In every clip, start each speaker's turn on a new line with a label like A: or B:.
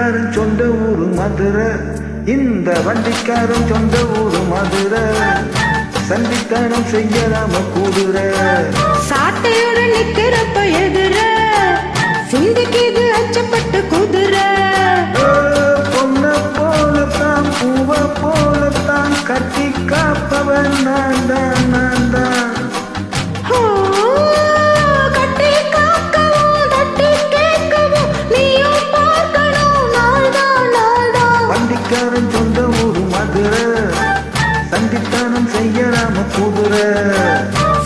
A: வண்டிக்காரன் சொந்த ஊரு மதுரை, இந்த வண்டிக்காரன் சொந்த ஊரு மதுரை, சண்டித்தனம் செய்யலாம கூடுற.
B: சாட்டையுடன் நிக்கிறப்ப எதிர சிந்திக்குது அச்சப்பட்டு குதிரை.
A: பொண்ண போலத்தான் பூவ போலத்தான் கட்டி காப்பவன் நான் தான் நான் தான்.
B: கட்டி காக்கவும் தட்டி கேட்கவும் நீயும் பார்க்கணும் நாள் தான் நாள் தான்.
A: வண்டிக்காரன் சொந்த ஊரு மதுரை, சண்டித்தனம் செய்யலாம கூடுற.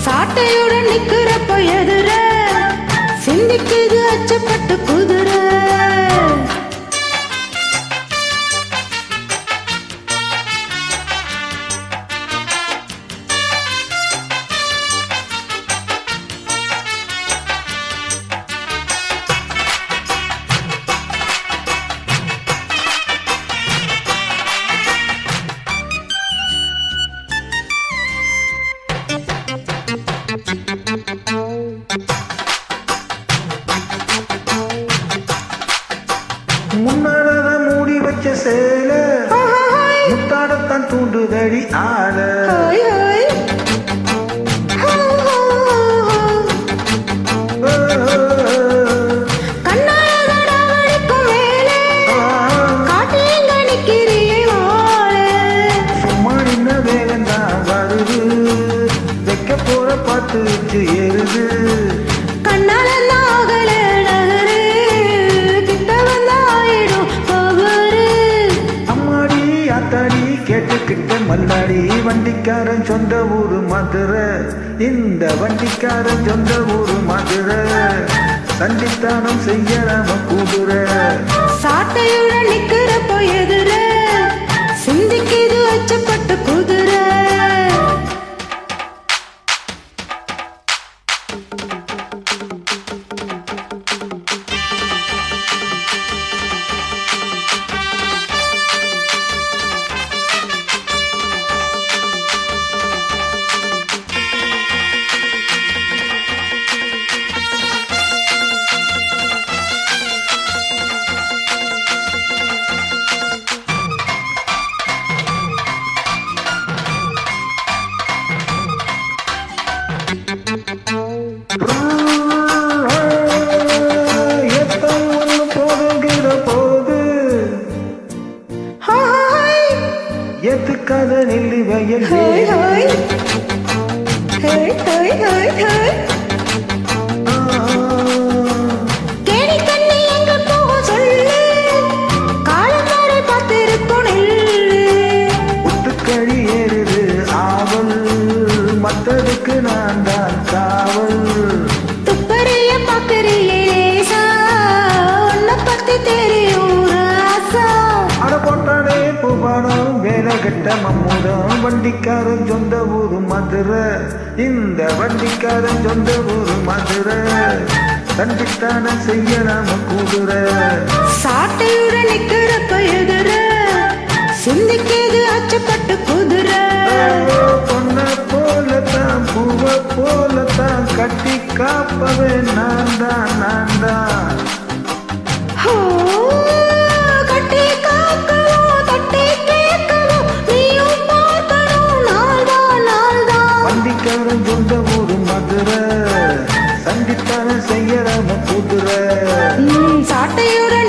B: சாட்டையுடன் நிக்கிறப்ப எதிர சிந்திக்குது அச்சப்பட்டு குதிரை.
A: முன்னாட மூடி வச்ச சேல முத்தாடத்தான் தூண்டுதடி ஆட.
B: ஹாய் ஹாய்
A: சும்மா நின்ன வேகந்தான் வருது, வைக்க போற பார்த்து வச்சு ஏறுது.
B: கண்ணால நாகல நகரு கிட்ட வந்தாயிடும் பவரு.
A: அம்மாடி ஆத்தாடி கேட்டுக்கிட்ட மல்லாடி, வண்டிக்காரன் சொந்த ஊரு மதுரை, இந்த வண்டிக்காரன் சொந்த ஊரு மதுரை, சண்டித்தானம் செய்யலாம கூடுற.
B: சாட்டையுடன் நிக்கிறப்போ எதிர சிந்திக்குது அச்சப்பட்டு குதிரை.
A: எத்தம் ஒண்ணு போடுகிற போது எத்துக்காத நெல்லி வயல்
B: hi hi hi hi hi hi. கேணி கண்ணி எங்க போக சொல்லு, காலம் வரை பார்த்திருக்கும் நெல்லு.
A: புத்துக்கழி ஏறுது ஆவல், மத்ததுக்கு நான் தான் காவல்.
B: துப்பறிய பார்க்கறியே லேசா, உன்னை பத்தி தெரியும் ராசா.
A: அட போட்டானே பூபானம் வேலை கட்ட மம்முடம், வண்டிக்காரன் சொந்த ஊரு மதுரை, இந்த வண்டிக்காரன் சொந்த ஊரு மதுரை, சண்டித்தான செய்யலாம கூடுற.
B: சாட்டையுடன் நிக்கிறப்ப எதிர சிந்திக்குது அச்சப்பட்டு குதிரை.
A: பொண்ண போலத்தான் பூவ போலத்தான் கட்டி காப்பவன் நான் தான் நான் தான்.
B: கட்டி காக்கவும் தட்டி கேட்கவும் நீயும் பார்க்கணும் நாள் தான் நாள் தான்.
A: வண்டிக்காரன் சொந்த ஊரு மதுரை, சண்டித்தான செய்யலாம கூடுற.
B: சாட்டையுடன்